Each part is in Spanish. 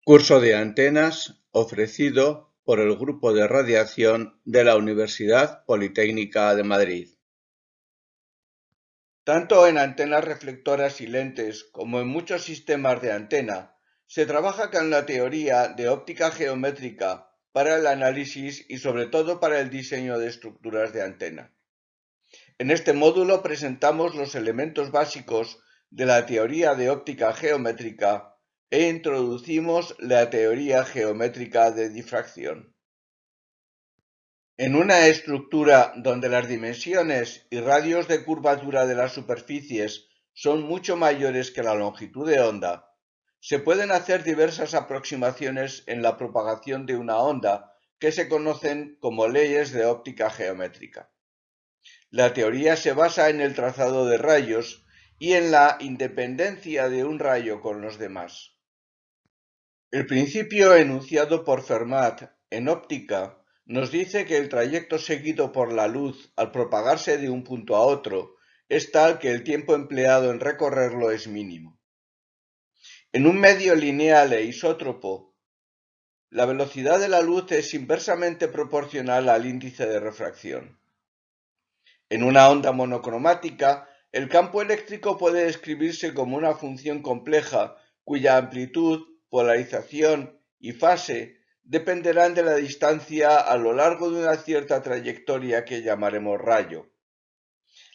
Curso de antenas ofrecido por el Grupo de Radiación de la Universidad Politécnica de Madrid. Tanto en antenas reflectoras y lentes como en muchos sistemas de antena, se trabaja con la teoría de óptica geométrica para el análisis y sobre todo para el diseño de estructuras de antena. En este módulo presentamos los elementos básicos de la teoría de óptica geométrica e introducimos la teoría geométrica de difracción. En una estructura donde las dimensiones y radios de curvatura de las superficies son mucho mayores que la longitud de onda, se pueden hacer diversas aproximaciones en la propagación de una onda que se conocen como leyes de óptica geométrica. La teoría se basa en el trazado de rayos y en la independencia de un rayo con los demás. El principio enunciado por Fermat en óptica nos dice que el trayecto seguido por la luz al propagarse de un punto a otro es tal que el tiempo empleado en recorrerlo es mínimo. En un medio lineal e isótropo, la velocidad de la luz es inversamente proporcional al índice de refracción. En una onda monocromática, el campo eléctrico puede describirse como una función compleja cuya amplitud, polarización y fase dependerán de la distancia a lo largo de una cierta trayectoria que llamaremos rayo.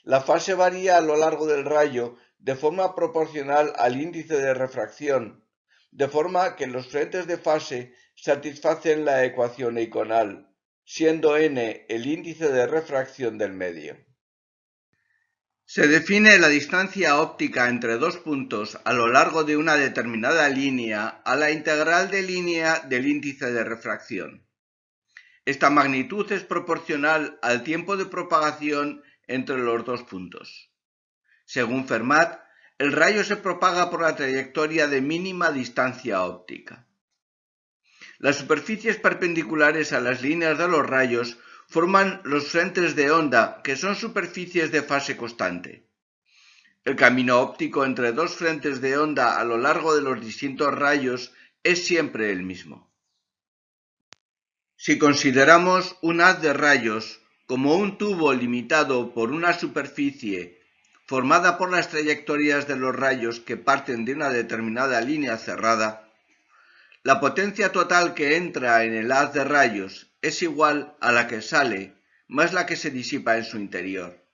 La fase varía a lo largo del rayo de forma proporcional al índice de refracción, de forma que los frentes de fase satisfacen la ecuación eikonal, siendo n el índice de refracción del medio. Se define la distancia óptica entre dos puntos a lo largo de una determinada línea a la integral de línea del índice de refracción. Esta magnitud es proporcional al tiempo de propagación entre los dos puntos. Según Fermat, el rayo se propaga por la trayectoria de mínima distancia óptica. Las superficies perpendiculares a las líneas de los rayos forman los frentes de onda, que son superficies de fase constante. El camino óptico entre dos frentes de onda a lo largo de los distintos rayos es siempre el mismo. Si consideramos un haz de rayos como un tubo limitado por una superficie formada por las trayectorias de los rayos que parten de una determinada línea cerrada, la potencia total que entra en el haz de rayos es igual a la que sale más la que se disipa en su interior.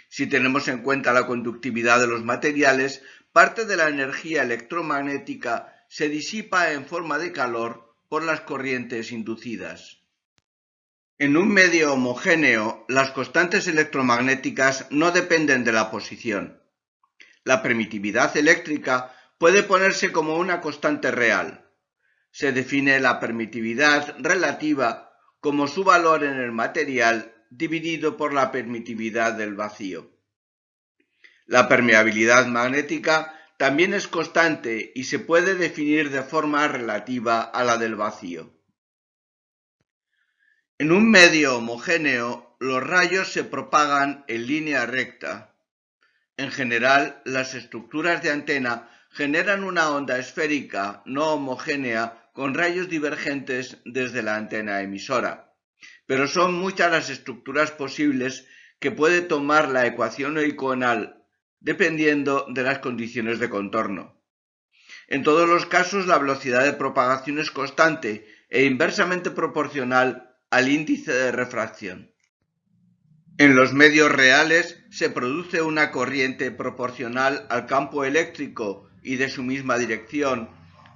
Si tenemos en cuenta la conductividad de los materiales, parte de la energía electromagnética se disipa en forma de calor por las corrientes inducidas. En un medio homogéneo, las constantes electromagnéticas no dependen de la posición. La permitividad eléctrica puede ponerse como una constante real. Se define la permitividad relativa como su valor en el material dividido por la permitividad del vacío. La permeabilidad magnética también es constante y se puede definir de forma relativa a la del vacío. En un medio homogéneo, los rayos se propagan en línea recta. En general, las estructuras de antena generan una onda esférica no homogénea con rayos divergentes desde la antena emisora. Pero son muchas las estructuras posibles que puede tomar la ecuación eikonal dependiendo de las condiciones de contorno. En todos los casos, la velocidad de propagación es constante e inversamente proporcional al índice de refracción. En los medios reales se produce una corriente proporcional al campo eléctrico y de su misma dirección,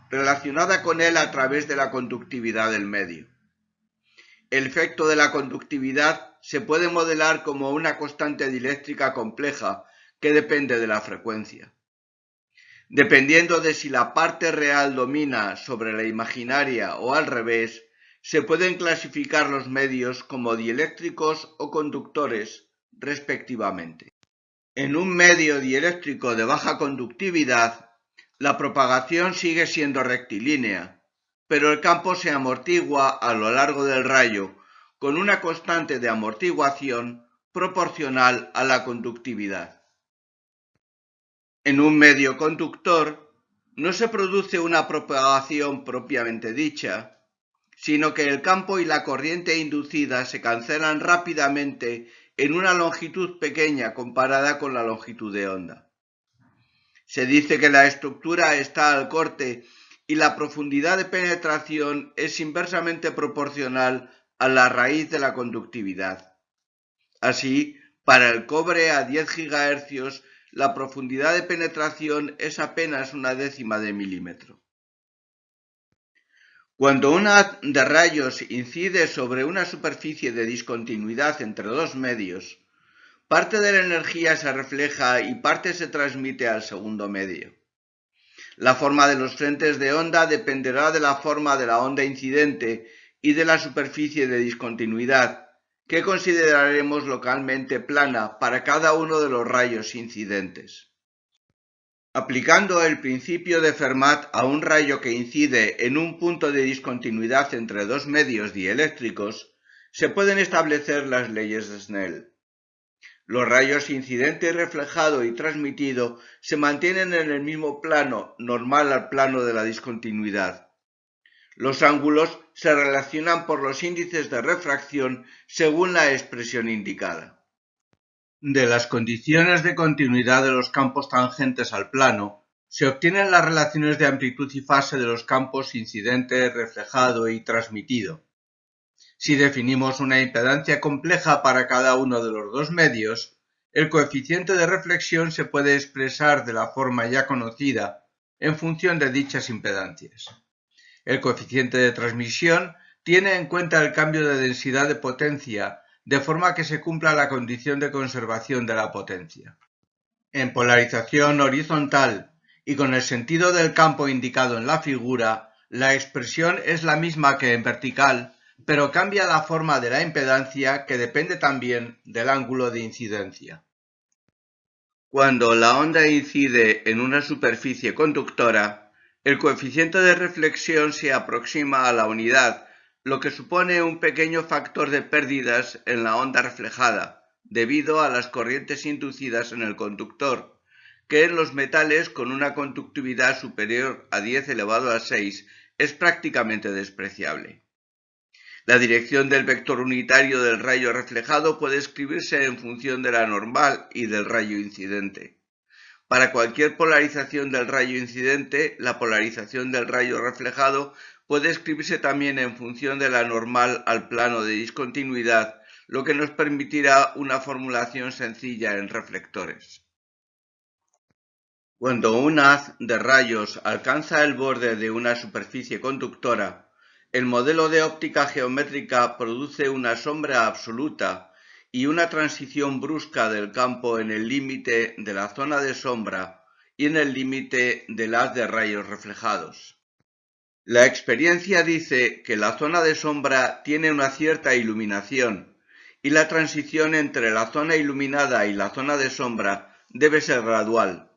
relacionada con él a través de la conductividad del medio. El efecto de la conductividad se puede modelar como una constante dieléctrica compleja que depende de la frecuencia. Dependiendo de si la parte real domina sobre la imaginaria o al revés, se pueden clasificar los medios como dieléctricos o conductores, respectivamente. En un medio dieléctrico de baja conductividad, la propagación sigue siendo rectilínea, pero el campo se amortigua a lo largo del rayo con una constante de amortiguación proporcional a la conductividad. En un medio conductor, no se produce una propagación propiamente dicha, sino que el campo y la corriente inducida se cancelan rápidamente en una longitud pequeña comparada con la longitud de onda. Se dice que la estructura está al corte y la profundidad de penetración es inversamente proporcional a la raíz de la conductividad. Así, para el cobre a 10 GHz, la profundidad de penetración es apenas una décima de milímetro. Cuando un haz de rayos incide sobre una superficie de discontinuidad entre dos medios, parte de la energía se refleja y parte se transmite al segundo medio. La forma de los frentes de onda dependerá de la forma de la onda incidente y de la superficie de discontinuidad, que consideraremos localmente plana para cada uno de los rayos incidentes. Aplicando el principio de Fermat a un rayo que incide en un punto de discontinuidad entre dos medios dieléctricos, se pueden establecer las leyes de Snell. Los rayos incidente, reflejado y transmitido se mantienen en el mismo plano normal al plano de la discontinuidad. Los ángulos se relacionan por los índices de refracción según la expresión indicada. De las condiciones de continuidad de los campos tangentes al plano, se obtienen las relaciones de amplitud y fase de los campos incidente, reflejado y transmitido. Si definimos una impedancia compleja para cada uno de los dos medios, el coeficiente de reflexión se puede expresar de la forma ya conocida en función de dichas impedancias. El coeficiente de transmisión tiene en cuenta el cambio de densidad de potencia, de forma que se cumpla la condición de conservación de la potencia. En polarización horizontal y con el sentido del campo indicado en la figura, la expresión es la misma que en vertical, pero cambia la forma de la impedancia, que depende también del ángulo de incidencia. Cuando la onda incide en una superficie conductora, el coeficiente de reflexión se aproxima a la unidad, lo que supone un pequeño factor de pérdidas en la onda reflejada, debido a las corrientes inducidas en el conductor, que en los metales con una conductividad superior a 10 elevado a 6 es prácticamente despreciable. La dirección del vector unitario del rayo reflejado puede escribirse en función de la normal y del rayo incidente. Para cualquier polarización del rayo incidente, la polarización del rayo reflejado puede escribirse también en función de la normal al plano de discontinuidad, lo que nos permitirá una formulación sencilla en reflectores. Cuando un haz de rayos alcanza el borde de una superficie conductora, el modelo de óptica geométrica produce una sombra absoluta y una transición brusca del campo en el límite de la zona de sombra y en el límite del haz de rayos reflejados. La experiencia dice que la zona de sombra tiene una cierta iluminación y la transición entre la zona iluminada y la zona de sombra debe ser gradual.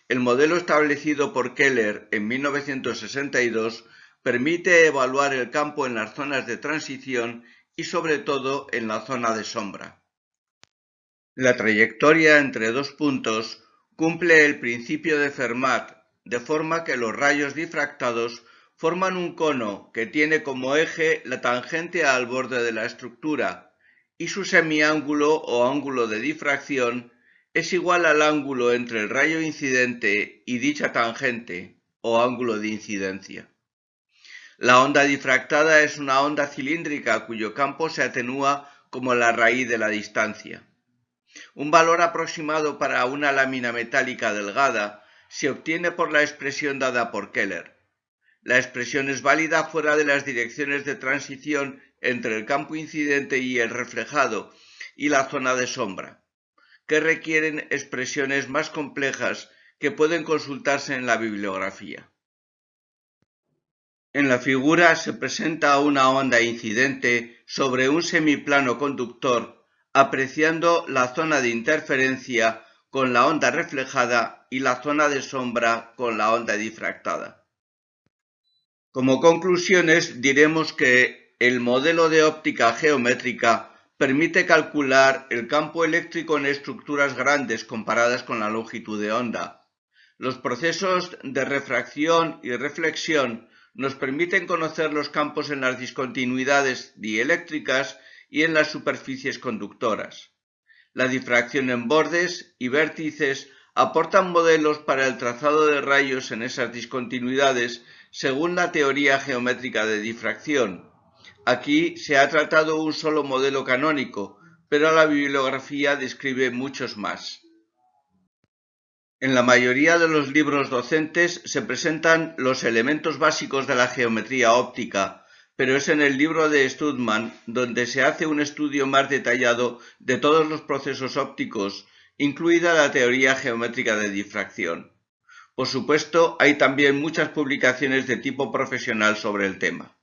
El modelo establecido por Keller en 1962 permite evaluar el campo en las zonas de transición y sobre todo en la zona de sombra. La trayectoria entre dos puntos cumple el principio de Fermat, de forma que los rayos difractados forman un cono que tiene como eje la tangente al borde de la estructura y su semiángulo o ángulo de difracción es igual al ángulo entre el rayo incidente y dicha tangente o ángulo de incidencia. La onda difractada es una onda cilíndrica cuyo campo se atenúa como la raíz de la distancia. Un valor aproximado para una lámina metálica delgada se obtiene por la expresión dada por Keller. La expresión es válida fuera de las direcciones de transición entre el campo incidente y el reflejado y la zona de sombra, que requieren expresiones más complejas que pueden consultarse en la bibliografía. En la figura se presenta una onda incidente sobre un semiplano conductor, apreciando la zona de interferencia con la onda reflejada y la zona de sombra con la onda difractada. Como conclusiones diremos que el modelo de óptica geométrica permite calcular el campo eléctrico en estructuras grandes comparadas con la longitud de onda. Los procesos de refracción y reflexión nos permiten conocer los campos en las discontinuidades dieléctricas y en las superficies conductoras. La difracción en bordes y vértices aportan modelos para el trazado de rayos en esas discontinuidades según la teoría geométrica de difracción. Aquí se ha tratado un solo modelo canónico, pero la bibliografía describe muchos más. En la mayoría de los libros docentes se presentan los elementos básicos de la geometría óptica, pero es en el libro de Studman donde se hace un estudio más detallado de todos los procesos ópticos, incluida la teoría geométrica de difracción. Por supuesto, hay también muchas publicaciones de tipo profesional sobre el tema.